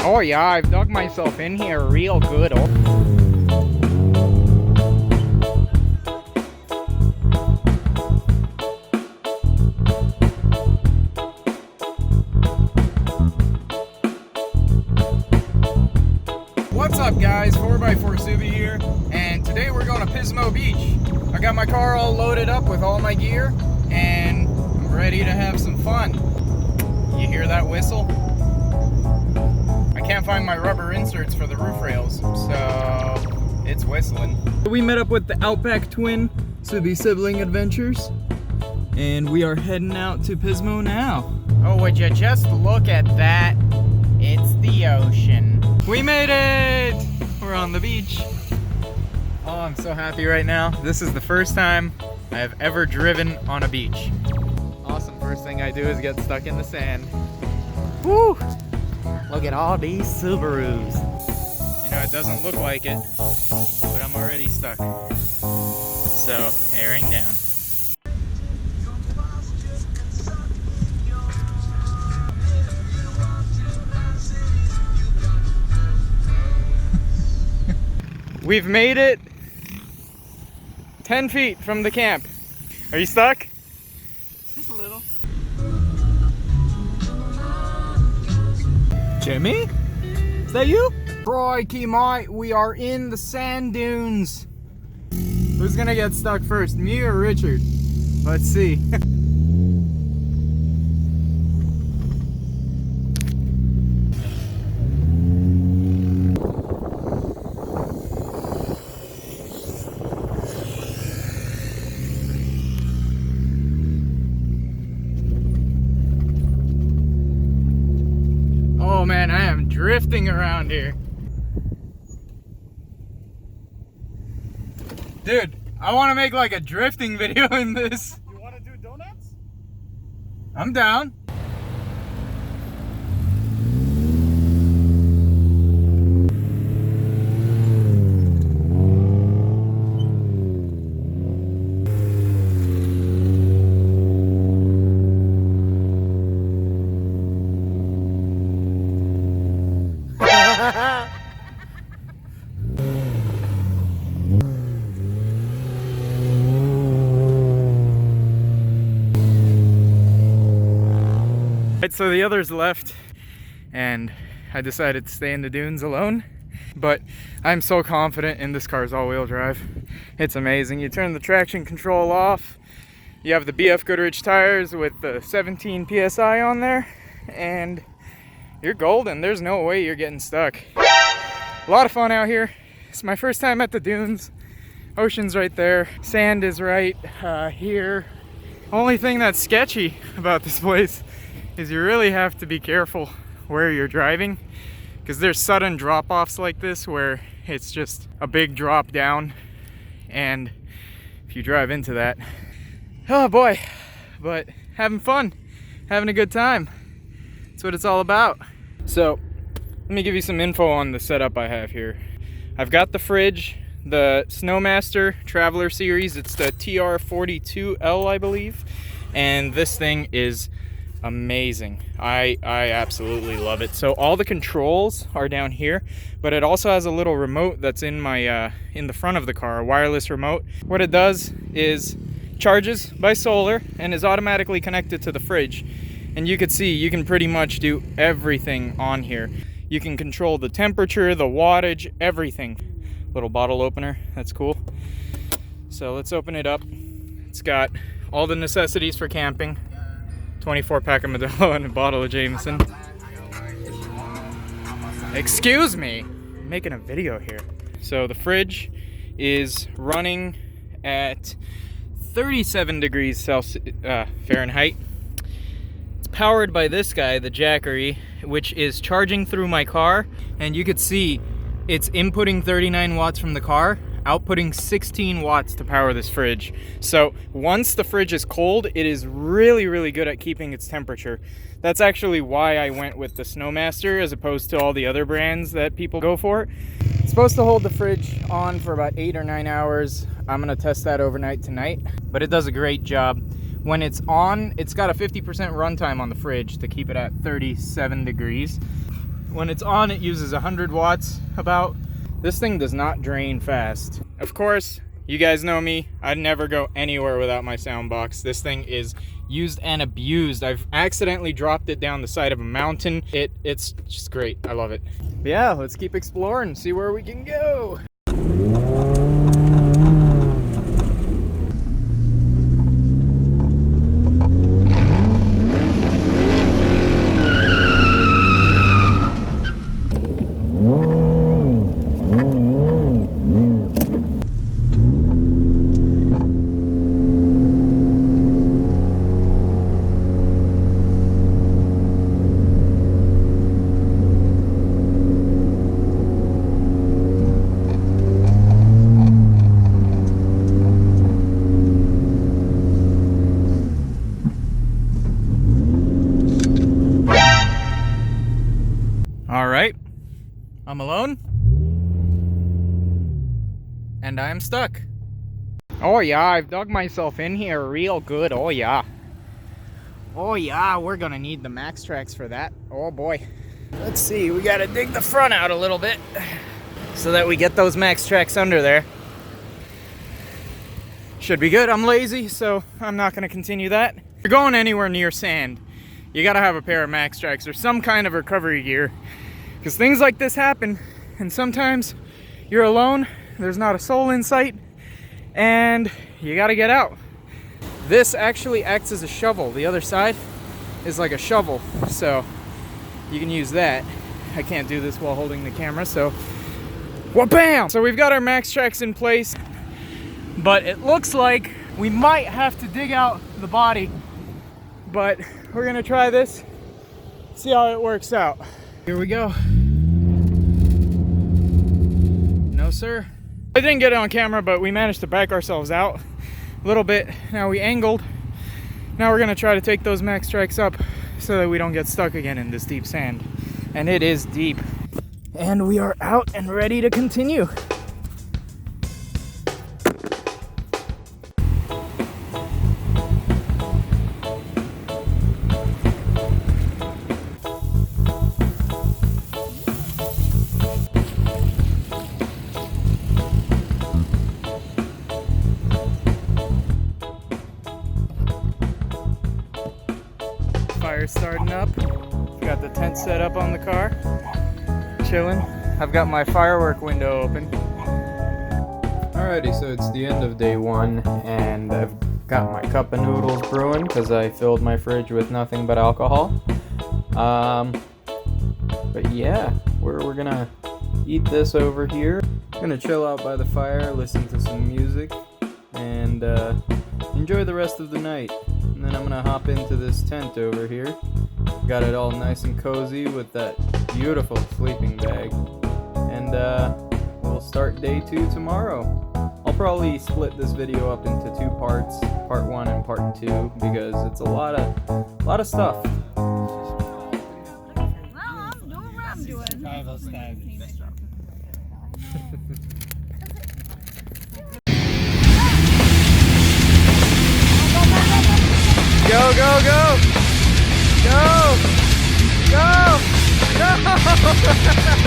Oh yeah, I've dug myself in here real good. What's up guys, 4x4 Subi here, and today we're going to Pismo Beach. I got my car all loaded up with all my gear, and I'm ready to have some fun. You hear that whistle? I can't find my rubber inserts for the roof rails, so it's whistling. We met up with the Outback Twin Subi Sibling Adventures, and we are heading out to Pismo now. Oh, would you just look at that? It's the ocean. We made it! We're on the beach. Oh, I'm so happy right now. This is the first time I have ever driven on a beach. Awesome, first thing I do is get stuck in the sand. Woo! Look at all these Subarus. You know, it doesn't look like it, but I'm already stuck. So, airing down. We've made it 10 feet from the camp. Are you stuck? Just a little. Jimmy? Is that you? Crikey, mate, we are in the sand dunes. Who's gonna get stuck first, me or Richard? Let's see. Oh man, I am drifting around here. Dude, I want to make like a drifting video in this. You want to do donuts? I'm down. So the others left and I decided to stay in the dunes alone, but I'm so confident in this car's all-wheel drive. It's amazing. You turn the traction control off, you have the BF Goodrich tires with the 17 PSI on there, and you're golden. There's no way you're getting stuck. A lot of fun out here. It's my first time at the dunes. Ocean's right there, sand is right here. Only thing that's sketchy about this place is you really have to be careful where you're driving, because there's sudden drop-offs like this where it's just a big drop down, and if you drive into that, oh boy. But having fun, having a good time, that's what it's all about. So let me give you some info on the setup I have here. I've got the fridge, the Snowmaster Traveler Series. It's the TR42L, I believe, and this thing is amazing. I absolutely love it. So all the controls are down here, but it also has a little remote that's in my in the front of the car, a wireless remote. What it does is charges by solar and is automatically connected to the fridge, and you can see you can pretty much do everything on here. You can control the temperature, the wattage, everything. Little bottle opener, that's cool. So let's open it up. It's got all the necessities for camping. 24 pack of Modelo and a bottle of Jameson. Excuse me, I'm making a video here. So the fridge is running at 37 degrees Fahrenheit. It's powered by this guy, the Jackery, which is charging through my car, and you could see it's inputting 39 watts from the car, outputting 16 watts to power this fridge. So once the fridge is cold, it is really, really good at keeping its temperature. That's actually why I went with the Snowmaster as opposed to all the other brands that people go for. It's supposed to hold the fridge on for about 8 or 9 hours. I'm gonna test that overnight tonight, but it does a great job. When it's on, it's got a 50% runtime on the fridge to keep it at 37 degrees. When it's on, it uses 100 watts about. This thing does not drain fast. Of course, you guys know me. I'd never go anywhere without my sound box. This thing is used and abused. I've accidentally dropped it down the side of a mountain. It's just great. I love it. But yeah, let's keep exploring, see where we can go. All right, I'm alone, and I'm stuck. Oh yeah, I've dug myself in here real good. Oh yeah. Oh yeah, we're gonna need the max tracks for that. Oh boy. Let's see, we gotta dig the front out a little bit so that we get those max tracks under there. Should be good. I'm lazy, so I'm not gonna continue that. If you're going anywhere near sand, you gotta have a pair of max tracks or some kind of recovery gear, because things like this happen, and sometimes you're alone, there's not a soul in sight, and you gotta get out. This actually acts as a shovel. The other side is like a shovel, so you can use that. I can't do this while holding the camera, so wha-bam! So we've got our max tracks in place, but it looks like we might have to dig out the body, but we're gonna try this, see how it works out. Here we go. No, sir. I didn't get it on camera, but we managed to back ourselves out a little bit. Now we angled. Now we're gonna try to take those max tracks up so that we don't get stuck again in this deep sand. And it is deep. And we are out and ready to continue. Fire's starting up. Got the tent set up on the car. Chilling. I've got my firework window open. Alrighty, so it's the end of day one, and I've got my cup of noodles brewing because I filled my fridge with nothing but alcohol. But yeah, we're gonna eat this over here. Gonna chill out by the fire, listen to some music, and enjoy the rest of the night. And then I'm gonna hop into this tent over here. Got it all nice and cozy with that beautiful sleeping bag. And we'll start day 2 tomorrow. I'll probably split this video up into 2 parts, part 1 and part 2, because it's a lot of stuff. Well, I'm doing what I'm doing. Go, go, go! Go! Go! Go!